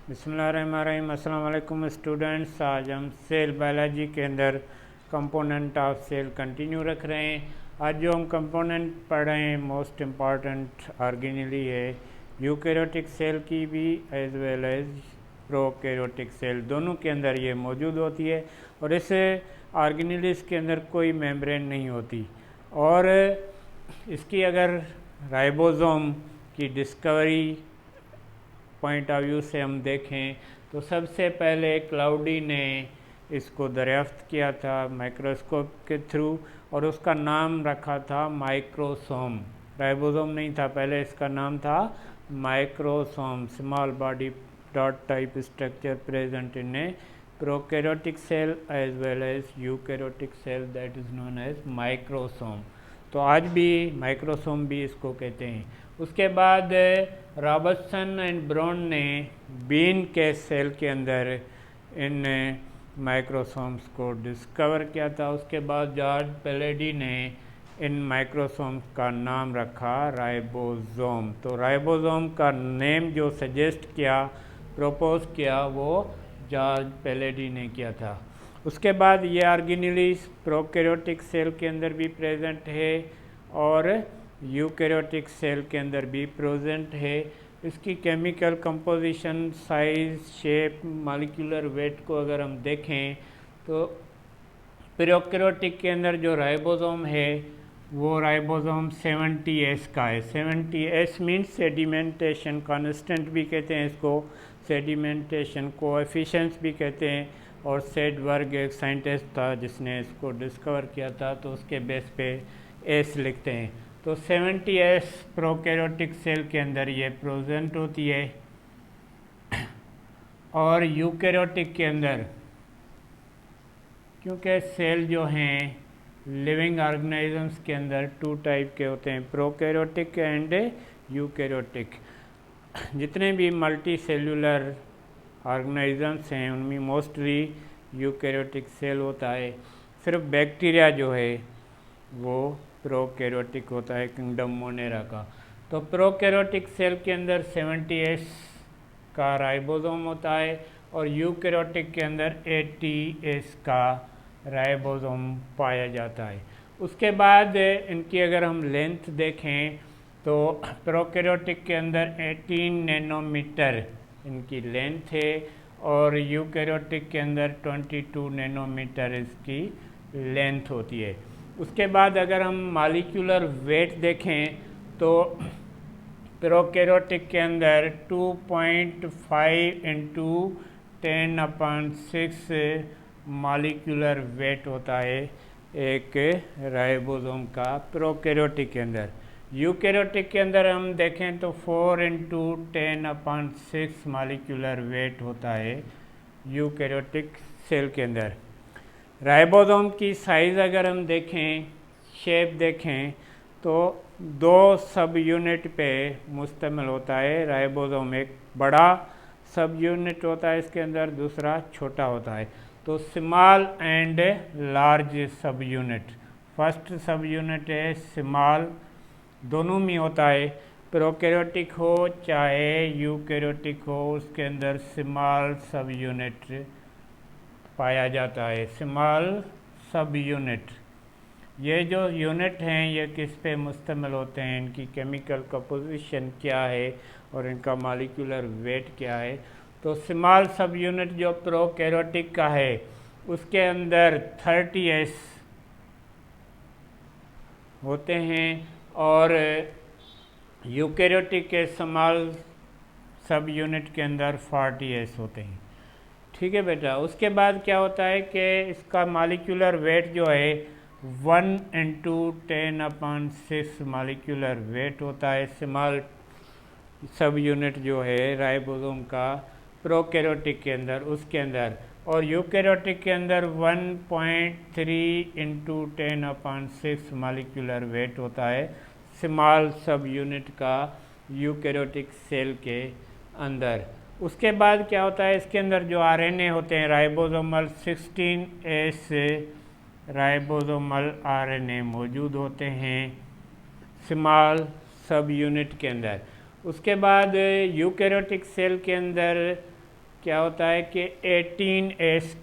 बिस्मिल्लाहिर्रहमानिर्रहीम। अस्सलाम वालेकुम स्टूडेंट्स। आज हम सेल बायोलॉजी के अंदर कंपोनेंट ऑफ सेल कंटिन्यू रख रहे हैं। आज जो हम कंपोनेंट पढ़ रहे हैं मोस्ट इम्पॉर्टेंट ऑर्गेनेली है यूकैरियोटिक सेल की भी as well as prokaryotic cell, दोनों के अंदर ये मौजूद होती है और इस ऑर्गेनेलिस के अंदर कोई मेम्ब्रेन नहीं होती। और इसकी अगर राइबोसोम की डिस्कवरी पॉइंट ऑफ व्यू से हम देखें तो सबसे पहले क्लाउडी ने इसको दरियाफ्त किया था माइक्रोस्कोप के थ्रू और उसका नाम रखा था माइक्रोसोम। राइबोसोम नहीं था पहले, इसका नाम था microsome. Small body dot type structure present in a prokaryotic cell as well as eukaryotic cell that is known as microsome. तो आज भी माइक्रोसोम भी इसको कहते हैं। उसके बाद रॉबर्टसन एंड ब्राउन ने बीन के सेल के अंदर इन माइक्रोसोम्स को डिस्कवर किया था। उसके बाद जॉर्ज पैलेडी ने इन माइक्रोसोम्स का नाम रखा राइबोसोम। तो राइबोसोम का नेम जो सजेस्ट किया, प्रपोज किया, वो जॉर्ज पैलेडी ने किया था। उसके बाद ये ऑर्गेनेलिस प्रोकैरियोटिक सेल के अंदर भी प्रेजेंट है और यूकैरियोटिक सेल के अंदर भी प्रेजेंट है। इसकी chemical composition, size, shape, molecular weight को अगर हम देखें तो प्रोकैरियोटिक के अंदर जो राइबोसोम है वो राइबोसोम 70S का है। 70S मीन्स सेडिमेंटेशन कांस्टेंट भी कहते हैं इसको, सेडिमेंटेशन कोएफिशिएंट्स भी कहते हैं। और सेडबर्ग एक साइंटिस्ट था जिसने इसको डिस्कवर किया था, तो उसके बेस पे एस लिखते हैं। तो 70S प्रोकैरियोटिक सेल के अंदर ये प्रेजेंट होती है और यूकैरियोटिक के अंदर, क्योंकि सेल जो हैं लिविंग ऑर्गेनिजम्स के अंदर टू टाइप के होते हैं, प्रोकैरियोटिक एंड यूकैरियोटिक। जितने भी मल्टी सेल्यूलर ऑर्गेनिजम्स हैं उनमें मोस्टली यूकैरियोटिक सेल होता है। सिर्फ बैक्टीरिया जो है वो प्रोकैरियोटिक होता है, किंगडम मोनेरा का। तो प्रोकैरियोटिक सेल के अंदर 70S का राइबोसोम होता है और यूकैरियोटिक के अंदर 80S का राइबोसोम पाया जाता है। उसके बाद इनकी अगर हम लेंथ देखें तो प्रोकैरियोटिक के अंदर 18 नैनोमीटर इनकी लेंथ है और यूकैरियोटिक के अंदर 22 नैनोमीटर इसकी लेंथ होती है। उसके बाद अगर हम मॉलिक्यूलर वेट देखें तो प्रोकैरियोटिक के अंदर 2.5 इंटू 10/6 मॉलिक्यूलर वेट होता है एक राइबोसोम का प्रोकैरियोटिक के अंदर। यूकैरियोटिक के अंदर हम देखें तो 4 इंटू 10/6 मॉलिक्यूलर वेट होता है यूकैरियोटिक सेल के अंदर। राइबोसोम की साइज़ अगर हम देखें, शेप देखें तो 2 सब यूनिट पे मुश्तमिल होता है राइबोसोम। एक बड़ा सब यूनिट होता है इसके अंदर, दूसरा छोटा होता है। तो स्मॉल एंड लार्ज सब यूनिट, फर्स्ट सब यूनिट है स्मॉल, दोनों में होता है, प्रोकैरियोटिक हो चाहे यूकैरियोटिक हो, उसके अंदर स्मॉल सब यूनिट पाया जाता है। स्मॉल सब यूनिट, ये जो यूनिट हैं ये किस पे मुश्तमिल होते हैं, इनकी केमिकल कंपोजिशन क्या है और इनका मॉलिक्यूलर वेट क्या है। तो स्मॉल सब यूनिट जो प्रोकैरियोटिक का है उसके अंदर 30S होते हैं और यूकैरियोटिक के स्मॉल सब यूनिट के अंदर 40S होते हैं। ठीक है बेटा। उसके बाद क्या होता है कि इसका मॉलिक्यूलर वेट जो है 1 इंटू 10/6 मॉलिक्यूलर वेट होता है स्मॉल सब यूनिट जो है राइबोसोम का प्रोकैरियोटिक के अंदर, उसके अंदर। और यूकैरियोटिक के अंदर 1.3 इंटू 10/6 मॉलिक्यूलर वेट होता है स्मॉल सब यूनिट का यूकैरियोटिक सेल के अंदर। उसके बाद क्या होता है, इसके अंदर जो RNA होते हैं राइबोसोमल 16S राइबोसोमल RNA मौजूद होते हैं स्मॉल सब यूनिट के अंदर। उसके बाद यूकैरियोटिक सेल के अंदर क्या होता है कि 18S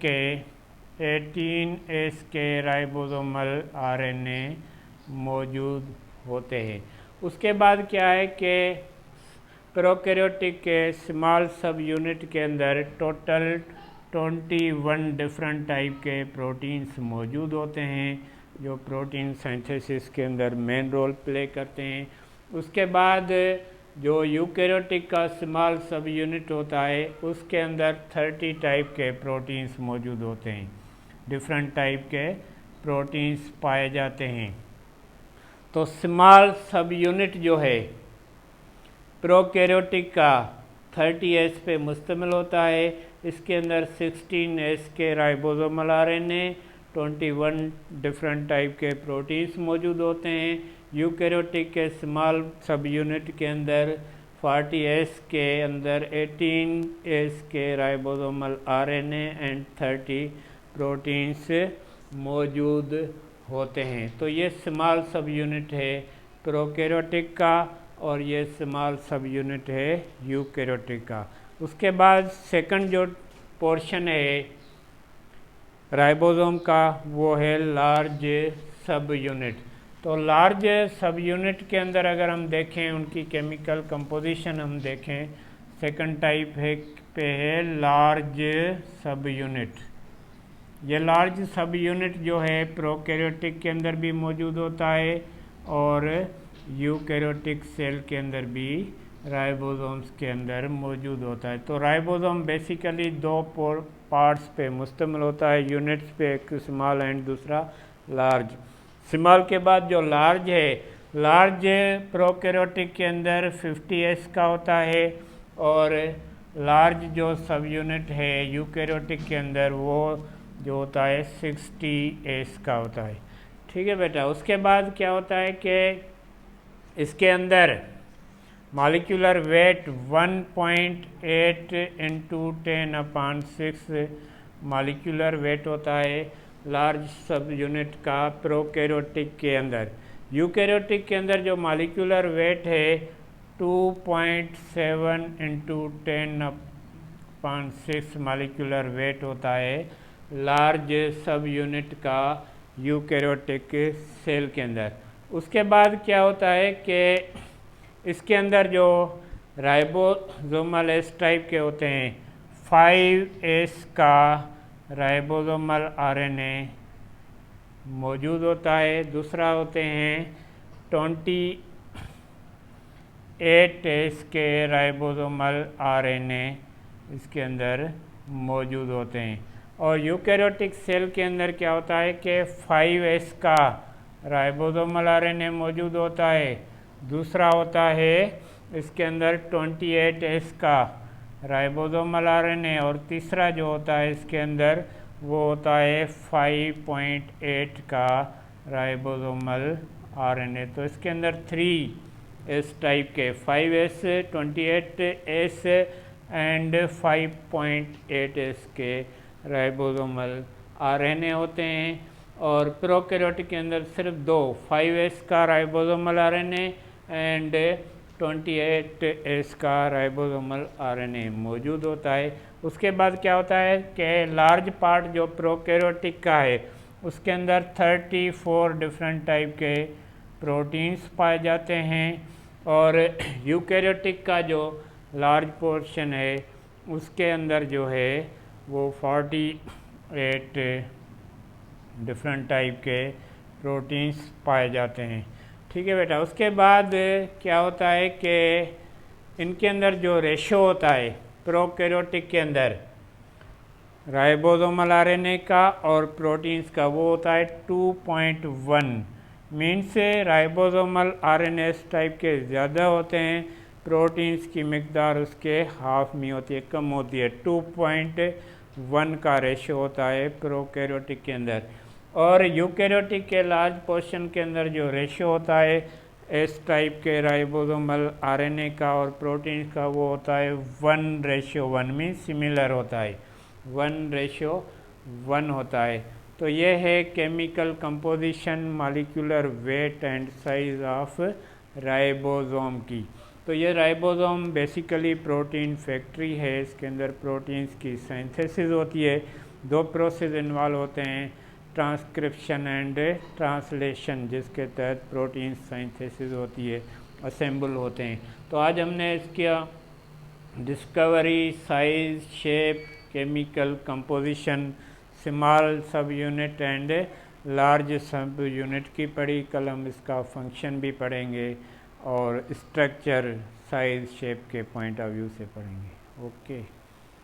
के राइबोसोमल आरएनए मौजूद होते हैं। उसके बाद क्या है कि प्रोकैरियोटिक के स्मॉल सब यूनिट के अंदर टोटल 21 डिफरेंट टाइप के प्रोटीन्स मौजूद होते हैं जो प्रोटीन सिंथेसिस के अंदर मेन रोल प्ले करते हैं। उसके बाद जो यूकैरियोटिक का स्मॉल सब यूनिट होता है उसके अंदर 30 टाइप के प्रोटीन्स मौजूद होते हैं, डिफरेंट टाइप के प्रोटीन्स पाए जाते हैं। तो स्मॉल सब यूनिट जो है प्रोकैरियोटिक का 30S पे मुश्तमिल होता है। इसके अंदर 16S के राइबोसोमल आरएनए, 21 डिफरेंट टाइप के प्रोटीन्स मौजूद होते हैं। यूकैरियोटिक के स्मॉल सब यूनिट के अंदर 40S के अंदर 18S के राइबोसोमल आरएनए एंड 30 प्रोटीन्स मौजूद होते हैं। तो ये स्मॉल सब यूनिट है प्रोकैरियोटिक का और ये स्मॉल सब यूनिट है यूकैरियोटिक का। उसके बाद सेकंड जो पोर्शन है राइबोसोम का वो है लार्ज सब यूनिट। तो लार्ज सब यूनिट के अंदर अगर हम देखें उनकी केमिकल कंपोजिशन हम देखें, सेकंड टाइप पे है लार्ज सब यूनिट। ये लार्ज सब यूनिट जो है प्रोकैरियोटिक के अंदर भी मौजूद होता है और यूकैरियोटिक सेल के अंदर भी राइबोसोम्स के अंदर मौजूद होता है। तो राइबोसोम बेसिकली दो पार्ट्स पे मुश्तमिल होता है, यूनिट्स पे, एक स्मॉल एंड दूसरा लार्ज। स्मॉल के बाद जो लार्ज है, लार्ज प्रोकैरियोटिक के अंदर 50S का होता है और लार्ज जो सब यूनिट है यूकैरियोटिक के अंदर वो जो होता है 60S का होता है। ठीक है बेटा। उसके बाद क्या होता है कि इसके अंदर मॉलिक्यूलर वेट 1.8 × 10⁻6 मॉलिक्यूलर वेट होता है लार्ज सब यूनिट का प्रोकैरियोटिक के अंदर। यूकैरियोटिक के अंदर जो मॉलिक्यूलर वेट है 2.7 × 10⁻6 मॉलिक्यूलर वेट होता है लार्ज सब यूनिट का यूकैरियोटिक सेल के अंदर। उसके बाद क्या होता है कि इसके अंदर जो राइबोसोमल एस टाइप के होते हैं 5S का राइबोसोमल आरएनए मौजूद होता है। दूसरा होते हैं 28S के राइबोसोमल आरएनए इसके अंदर मौजूद होते हैं। और यूकैरियोटिक सेल के अंदर क्या होता है कि 5S का राइबोसोमल आरएनए मौजूद होता है। दूसरा होता है इसके अंदर 28S का राइबोसोमल आरएनए और तीसरा जो होता है इसके अंदर वो होता है 5.8 का राइबोसोमल आरएनए। तो इसके अंदर 3S टाइप के 5S, 28S एंड 5.8S के राइबोसोमल आरएनए होते हैं। और प्रोकैरियोटिक के अंदर सिर्फ दो 5S का राइबोसोमल आरएनए एंड 28S का राइबोसोमल आरएनए मौजूद होता है। उसके बाद क्या होता है कि लार्ज पार्ट जो प्रोकैरियोटिक का है उसके अंदर 34 डिफरेंट टाइप के प्रोटीन्स पाए जाते हैं और यूकैरियोटिक का जो लार्ज पोर्शन है उसके अंदर जो है वो 48 डिफरेंट टाइप के प्रोटीन्स पाए जाते हैं। ठीक है बेटा। उसके बाद क्या होता है कि इनके अंदर जो रेशो होता है प्रोकैरियोटिक के अंदर राइबोसोमल आरएनए का और प्रोटीन्स का वो होता है 2.1। मीन्स राइबोसोमल आरएनए टाइप के ज़्यादा होते हैं, प्रोटीन्स की मिकदार उसके हाफ में होती है, कम होती है। 2.1 का रेशो होता है प्रोकैरियोटिक के अंदर। और यूकैरियोटिक के लार्ज पोर्शन के अंदर जो रेशो होता है एस टाइप के राइबोसोमल आरएनए का और प्रोटीन का वो होता है 1:1 में सिमिलर होता है, 1:1 होता है। तो ये है chemical composition, molecular weight and size of ribosome की। तो ये राइबोसोम बेसिकली प्रोटीन फैक्ट्री है, इसके अंदर प्रोटीन्स की सिंथेसिस होती है। दो प्रोसेस इन्वॉल्व होते हैं, ट्रांसक्रिप्शन एंड ट्रांसलेशन, जिसके तहत प्रोटीन सिंथेसिस होती है, असेंबल होते हैं। तो आज हमने इसका discovery, size, shape, chemical composition, small सब यूनिट एंड लार्ज सब यूनिट की पढ़ी। कल हम इसका फंक्शन भी पढ़ेंगे और स्ट्रक्चर, साइज, शेप के पॉइंट ऑफ व्यू से पढ़ेंगे। ओके।